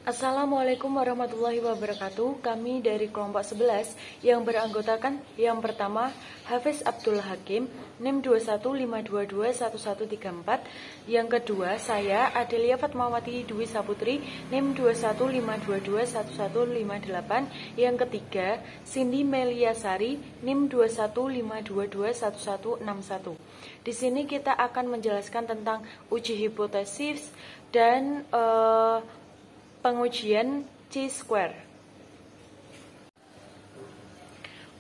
Assalamualaikum warahmatullahi wabarakatuh. Kami dari kelompok 11 yang beranggotakan yang pertama Hafiz Abdul Hakim NIM 21522134. Yang kedua saya Adelia Fatmawati Dwi Saputri NIM 21522158. Yang ketiga Cindy Meliasari NIM 21522161. Di sini kita akan menjelaskan tentang uji hipotesis dan pengujian chi-square.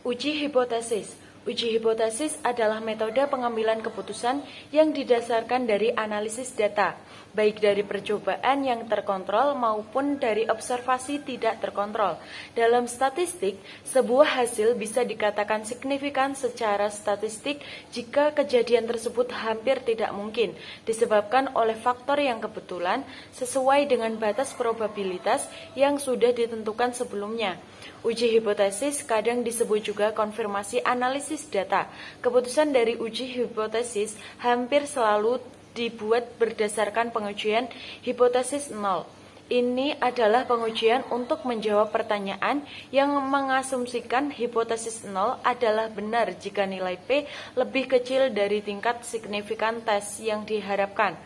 Uji hipotesis. Uji hipotesis adalah metode pengambilan keputusan yang didasarkan dari analisis data, baik dari percobaan yang terkontrol maupun dari observasi tidak terkontrol. Dalam statistik, sebuah hasil bisa dikatakan signifikan secara statistik jika kejadian tersebut hampir tidak mungkin, disebabkan oleh faktor yang kebetulan sesuai dengan batas probabilitas yang sudah ditentukan sebelumnya. Uji hipotesis kadang disebut juga konfirmasi analisis data. Keputusan dari uji hipotesis hampir selalu dibuat berdasarkan pengujian hipotesis nol. Ini adalah pengujian untuk menjawab pertanyaan yang mengasumsikan hipotesis nol adalah benar jika nilai P lebih kecil dari tingkat signifikan tes yang diharapkan.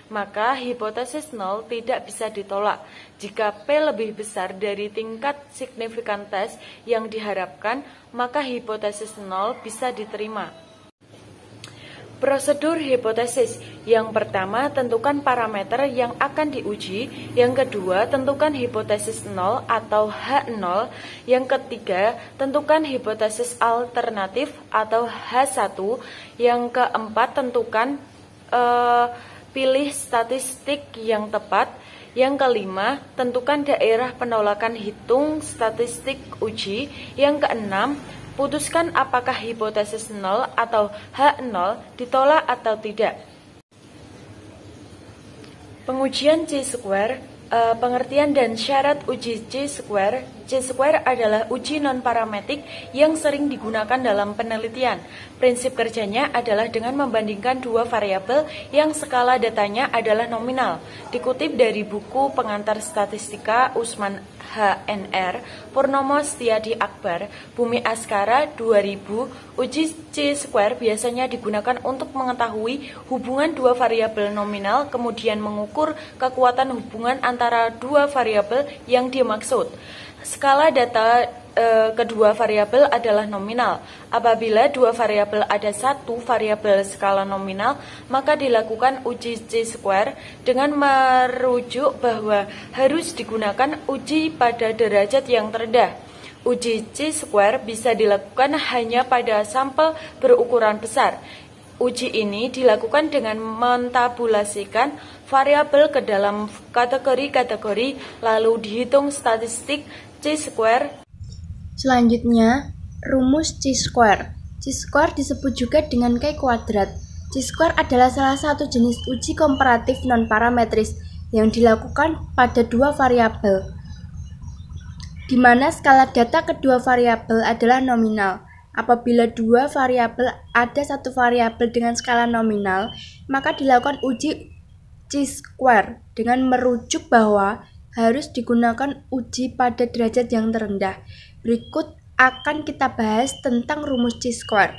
Maka hipotesis nol tidak bisa ditolak. Jika P lebih besar dari tingkat signifikan tes yang diharapkan, maka hipotesis nol bisa diterima. Prosedur hipotesis. Yang pertama, tentukan parameter yang akan diuji. Yang kedua, tentukan hipotesis nol atau H0. Yang ketiga, tentukan hipotesis alternatif atau H1. Yang keempat, tentukan pilih statistik yang tepat. Yang kelima, tentukan daerah penolakan hitung statistik uji. Yang keenam, putuskan apakah hipotesis nol atau H0 ditolak atau tidak. Pengujian chi-square, pengertian dan syarat uji chi-square. Chi-square adalah uji non-parametrik yang sering digunakan dalam penelitian. Prinsip kerjanya adalah dengan membandingkan dua variabel yang skala datanya adalah nominal. Dikutip dari buku Pengantar Statistika Usman HNR, Purnomo Setiadi Akbar, Bumi Askara 2000, uji chi-square biasanya digunakan untuk mengetahui hubungan dua variabel nominal, kemudian mengukur kekuatan hubungan antara dua variabel yang dimaksud. Skala data kedua variabel adalah nominal. Apabila dua variabel ada satu variabel skala nominal, maka dilakukan uji chi-square dengan merujuk bahwa harus digunakan uji pada derajat yang terendah. Uji chi-square bisa dilakukan hanya pada sampel berukuran besar. Uji ini dilakukan dengan mentabulasikan variabel ke dalam kategori-kategori, lalu dihitung statistik chi-square. Selanjutnya, rumus chi-square. Chi-square disebut juga dengan Chi kuadrat. Chi-square adalah salah satu jenis uji komparatif non-parametris yang dilakukan pada dua variabel, di mana skala data kedua variabel adalah nominal. Apabila dua variabel ada satu variabel dengan skala nominal, maka dilakukan uji chi-square dengan merujuk bahwa harus digunakan uji pada derajat yang terendah. Berikut akan kita bahas tentang rumus chi-square.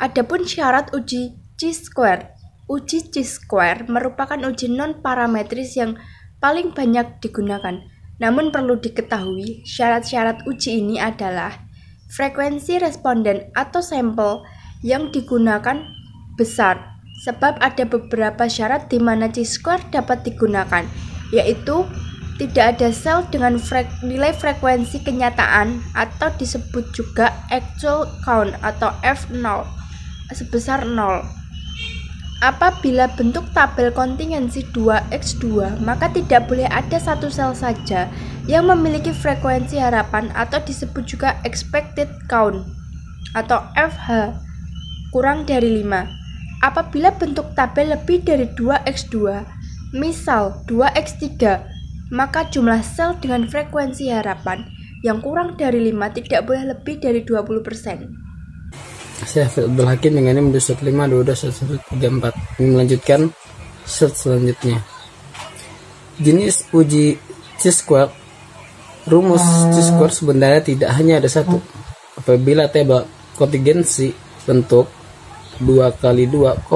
Adapun syarat uji chi-square. Uji chi-square merupakan uji non-parametris yang paling banyak digunakan. Namun perlu diketahui, syarat-syarat uji ini adalah frekuensi responden atau sampel yang digunakan besar. Sebab ada beberapa syarat di mana chi-square dapat digunakan, yaitu tidak ada sel dengan nilai frekuensi kenyataan atau disebut juga actual count atau F0 sebesar 0. Apabila bentuk tabel kontingensi 2x2, maka tidak boleh ada satu sel saja yang memiliki frekuensi harapan atau disebut juga expected count atau FH kurang dari 5. Apabila bentuk tabel lebih dari 2x2, misal 2x3, maka jumlah sel dengan frekuensi harapan yang kurang dari 5 tidak boleh lebih dari 20%. Saya Hafiz Abdul Hakim dengan NIM 21522134. Melanjutkan slide selanjutnya. jenis uji chi-square, rumus chi-square sebenarnya tidak hanya ada satu. Apabila tabel kontingensi bentuk 2 kali 2,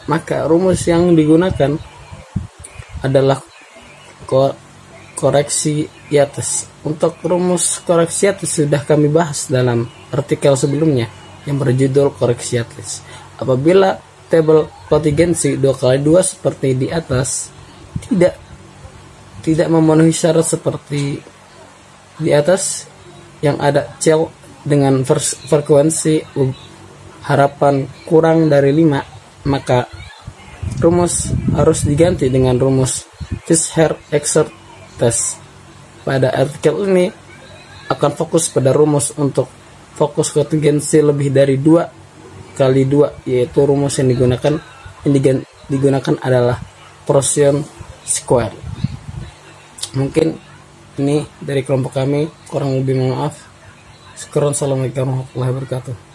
maka rumus yang digunakan adalah koreksi Yates. Untuk rumus koreksi Yates sudah kami bahas dalam artikel sebelumnya yang berjudul koreksi Yates. Apabila tabel kontingensi 2 kali 2 seperti di atas tidak memenuhi syarat seperti di atas yang ada cel dengan frekuensi harapan kurang dari 5, maka rumus harus diganti dengan rumus Fisher-Exert test. Pada artikel ini akan fokus pada rumus untuk fokus kontingensi lebih dari 2 kali 2, yaitu rumus yang digunakan adalah Poisson square. Mungkin ini dari kelompok kami, kurang lebih maaf. Assalamualaikum warahmatullahi wabarakatuh.